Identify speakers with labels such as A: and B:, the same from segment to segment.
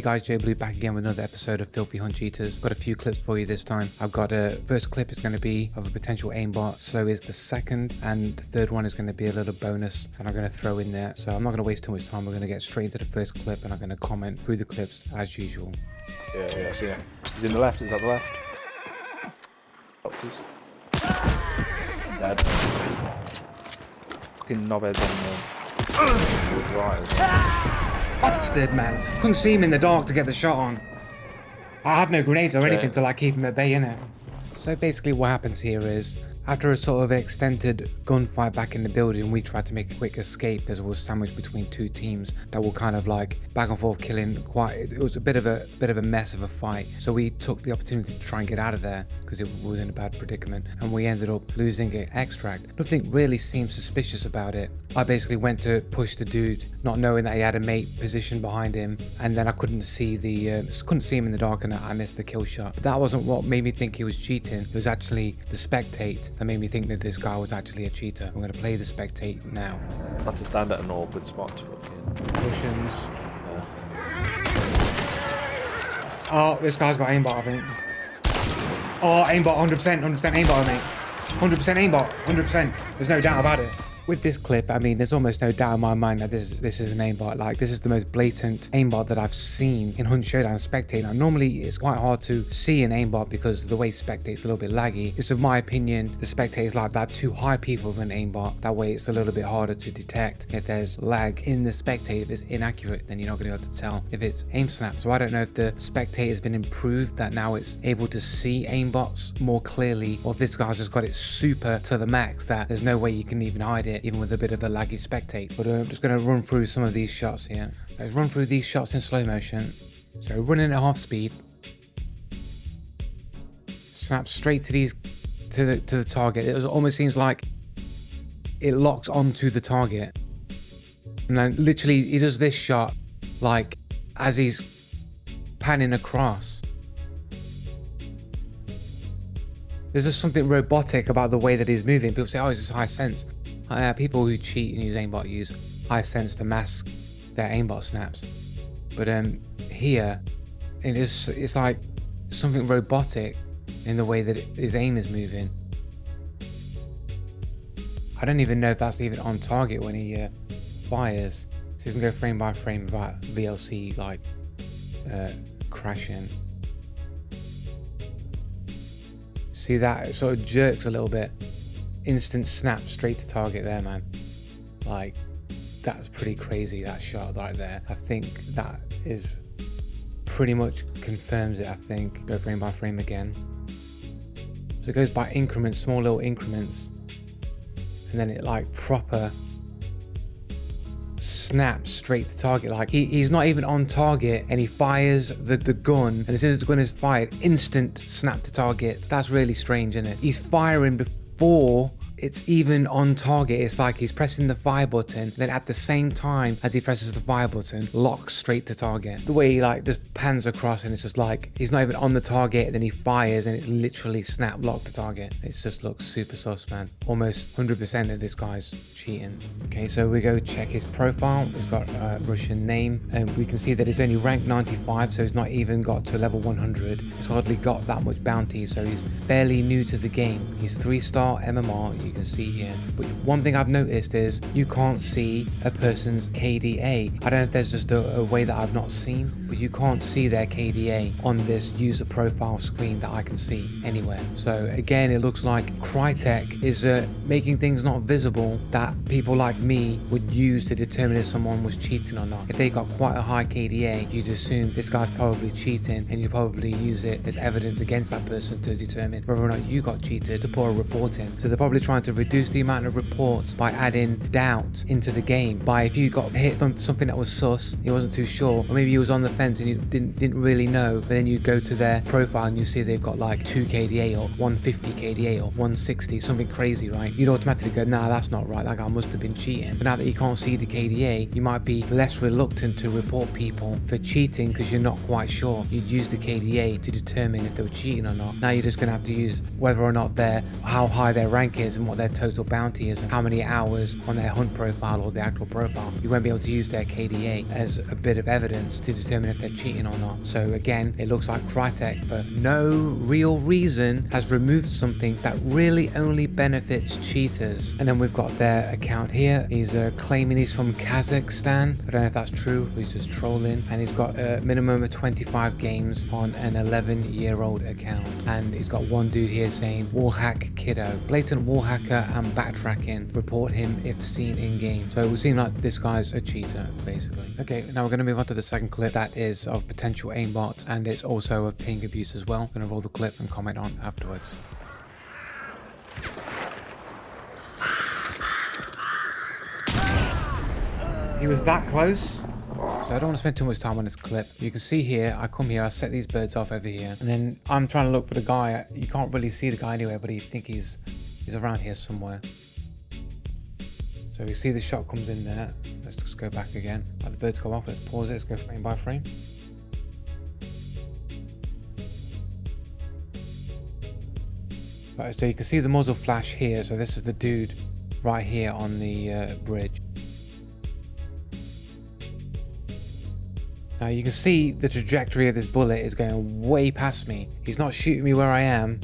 A: guys, Joe Blue back again with another episode of Filthy Hunt Cheaters. Got a few clips for you this time. I've got a first clip is going to be of a potential aimbot, so is the second, and the third one is going to be a little bonus that I'm going to throw in there. So I'm not going to waste too much time. We're going to get straight into the first clip and I'm going to comment through the clips as usual.
B: Yeah, I see it. He's in the left, he's at the left. Doctors. Dead. Fucking knobheads on the right as well.
A: Bastard, man. Couldn't see him in the dark to get the shot on. I had no grenades or anything to like keep him at bay, innit? So basically what happens here is, after a sort of extended gunfight back in the building, we tried to make a quick escape as we were sandwiched between two teams that were kind of like back and forth killing. It was a bit of a mess of a fight. So we took the opportunity to try and get out of there because it was in a bad predicament, and we ended up losing an extract. Nothing really seemed suspicious about it. I basically went to push the dude, not knowing that he had a mate positioned behind him, and then I couldn't see him in the dark, and I missed the kill shot. But that wasn't what made me think he was cheating. It was actually the spectate that made me think that this guy was actually a cheater. I'm going to play the spectate now.
B: That's to stand at an awkward spot to
A: Russians. Oh, this guy's got aimbot, I think. Oh, aimbot, 100%, 100% aimbot, mate. 100% aimbot, 100%. There's no doubt about it. With this clip, I mean, there's almost no doubt in my mind that this is an aimbot. Like, this is the most blatant aimbot that I've seen in Hunt, Showdown, and Spectate. Now, normally it's quite hard to see an aimbot because the way Spectate's a little bit laggy. It's, in my opinion, the Spectate is like that to hide people with an aimbot. That way it's a little bit harder to detect if there's lag in the Spectate. If it's inaccurate, then you're not going to be able to tell if it's aim snap. So I don't know if the Spectate has been improved, that now it's able to see aimbots more clearly, or if this guy's just got it super to the max that there's no way you can even hide it, even with a bit of a laggy spectate. But I'm just going to run through some of these shots here. Let's run through these shots in slow motion. So running at half speed, snap straight to the target. It almost seems like it locks onto the target, and then literally he does this shot like as he's panning across. There's just something robotic about the way that he's moving. People say, oh, it's just high sense. People who cheat and use aimbot use high sense to mask their aimbot snaps. But here, it's like something robotic in the way that his aim is moving. I don't even know if that's even on target when he fires. So you can go frame by frame without VLC like crashing. See that? It sort of jerks a little bit. Instant snap straight to target there, man. Like, that's pretty crazy, that shot right there. I think that is pretty much confirms it. I think go frame by frame again. So it goes by increments, small little increments, and then it like proper snaps straight to target. Like he's not even on target and he fires the gun, and as soon as the gun is fired, instant snap to target. That's really strange, isn't it? He's firing before it's even on target. It's like he's pressing the fire button, then at the same time as he presses the fire button, locks straight to target. The way he like just pans across, and it's just like he's not even on the target, then he fires and it literally snap locked to target. It just looks super sus, man. Almost 100% that this guy's cheating. Okay, so we go check his profile. He's got a Russian name, and we can see that he's only ranked 95, so he's not even got to level 100. He's hardly got that much bounty, so he's barely new to the game. He's 3-star MMR, you can see here. But one thing I've noticed is you can't see a person's KDA. I don't know if there's just a way that I've not seen, but you can't see their KDA on this user profile screen that I can see anywhere. So again, it looks like Crytek is making things not visible that people like me would use to determine if someone was cheating or not. If they got quite a high KDA, you'd assume this guy's probably cheating, and you probably use it as evidence against that person to determine whether or not you got cheated to put a report in. So they're probably trying to reduce the amount of reports by adding doubt into the game. By if you got hit from something that was sus, you wasn't too sure, or maybe you was on the fence and you didn't really know, but then you go to their profile and you see they've got like 2 KDA or 150 KDA or 160, something crazy, right? You'd automatically go, nah, that's not right, that guy must have been cheating. But now that you can't see the KDA, you might be less reluctant to report people for cheating because you're not quite sure. You'd use the KDA to determine if they were cheating or not. Now you're just going to have to use whether or not how high their rank is, and what their total bounty is and how many hours on their hunt profile or the actual profile. You won't be able to use their KDA as a bit of evidence to determine if they're cheating or not. So again, it looks like Crytek, for no real reason, has removed something that really only benefits cheaters. And then we've got their account here. He's claiming he's from Kazakhstan. I don't know if that's true, if he's just trolling. And he's got a minimum of 25 games on an 11-year-old account. And he's got one dude here saying, wallhack kiddo. Blatant wallhacker and backtracking. Report him if seen in game. So it would seem like this guy's a cheater, basically. Okay, now we're going to move on to the second clip that is of potential aimbot, and it's also of ping abuse as well. I'm going to roll the clip and comment on afterwards. He was that close. So I don't want to spend too much time on this clip. You can see here, I come here, I set these birds off over here, and then I'm trying to look for the guy. You can't really see the guy anywhere, but you think he's around here somewhere. So you see the shot comes in there. Let's just go back again. Let the birds go off. Let's pause it. Let's go frame by frame. Right, so you can see the muzzle flash here. So this is the dude right here on the bridge. Now you can see the trajectory of this bullet is going way past me. He's not shooting me where I am.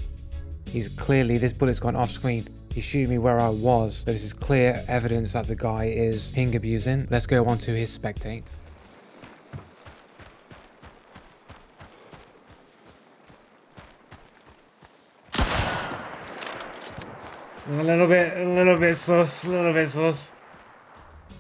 A: He's clearly, this bullet's gone off screen. He's shooting me where I was. So this is clear evidence that the guy is ping abusing. Let's go on to his spectate. A little bit sus.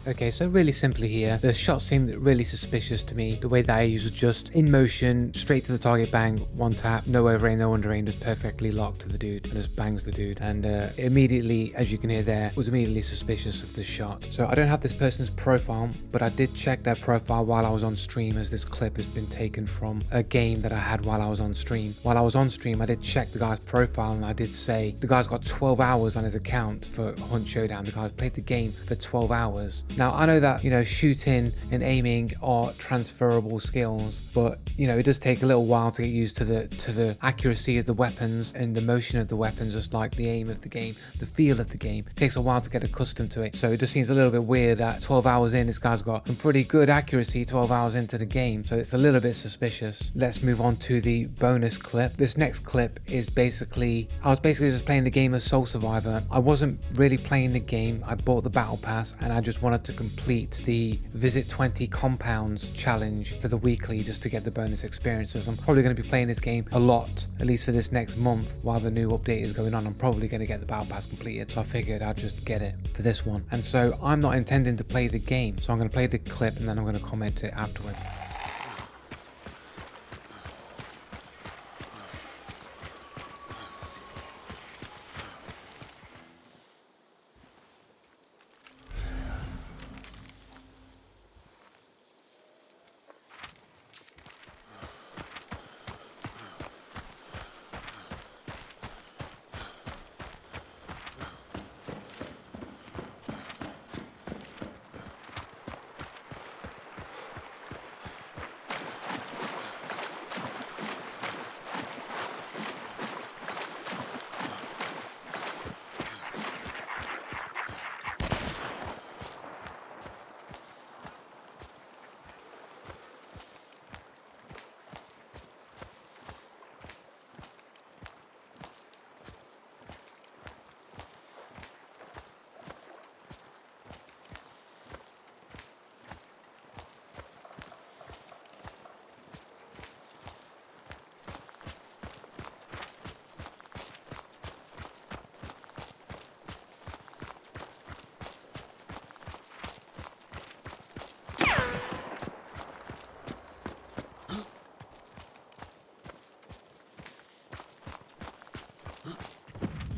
A: Okay, so really simply here, the shot seemed really suspicious to me. The way that he was just in motion, straight to the target, bang, one tap, no over-aim, no under-aim, just perfectly locked to the dude, and just bangs the dude. And immediately, as you can hear there, was immediately suspicious of the shot. So I don't have this person's profile, but I did check their profile while I was on stream, as this clip has been taken from a game that I had while I was on stream. While I was on stream, I did check the guy's profile, and I did say, the guy's got 12 hours on his account for Hunt Showdown. The guy's played the game for 12 hours. Now, I know that, you know, shooting and aiming are transferable skills, but, you know, it does take a little while to get used to the accuracy of the weapons and the motion of the weapons, just like the aim of the game, the feel of the game. It takes a while to get accustomed to it. So it just seems a little bit weird that 12 hours in, this guy's got some pretty good accuracy 12 hours into the game. So it's a little bit suspicious. Let's move on to the bonus clip. This next clip is basically, I was basically just playing the game as Soul Survivor. I wasn't really playing the game. I bought the battle pass and I just wanted to complete the visit 20 compounds challenge for the weekly just to get the bonus experiences. I'm probably going to be playing this game a lot, at least for this next month while the new update is going on. I'm probably going to get the battle pass completed, so I figured I'd just get it for this one. And so I'm not intending to play the game, so I'm going to play the clip and then I'm going to comment it afterwards.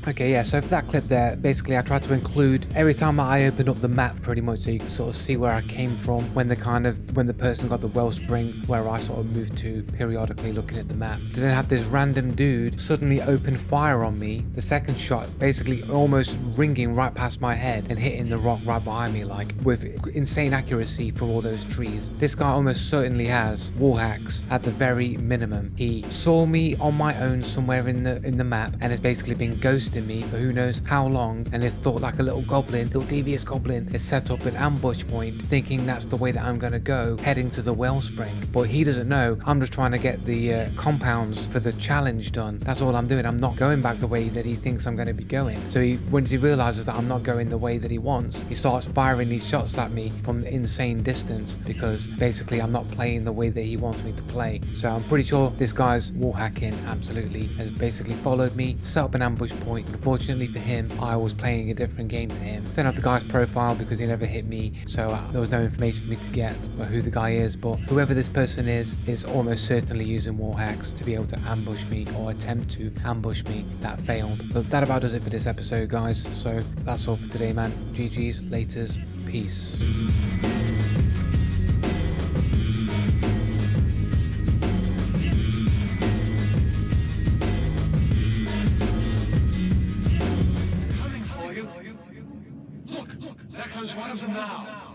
A: Okay, yeah, so for that clip there, basically I tried to include every time I opened up the map pretty much, so you can sort of see where I came from when the person got the wellspring, where I sort of moved to periodically looking at the map. To then have this random dude suddenly open fire on me, the second shot basically almost ringing right past my head and hitting the rock right behind me, like with insane accuracy for all those trees. This guy almost certainly has wall hacks at the very minimum. He saw me on my own somewhere in the map and has basically been ghosting ambushed me for who knows how long, and it's thought like a little devious goblin has set up an ambush point, thinking that's the way that I'm going to go, heading to the wellspring. But he doesn't know I'm just trying to get the compounds for the challenge done. That's all I'm doing. I'm not going back the way that he thinks I'm going to be going. So once he realizes that I'm not going the way that he wants, he starts firing these shots at me from insane distance, because basically I'm not playing the way that he wants me to play. So I'm pretty sure this guy's wall hacking absolutely has basically followed me, set up an ambush point. Unfortunately for him, I was playing a different game to him. Don't have the guy's profile because he never hit me, so there was no information for me to get about who the guy is, but whoever this person is almost certainly using wall hacks to be able to ambush me or attempt to ambush me. That failed. But that about does it for this episode, guys. So that's all for today, man. GG's, laters, peace.
C: Look, there comes one of them now.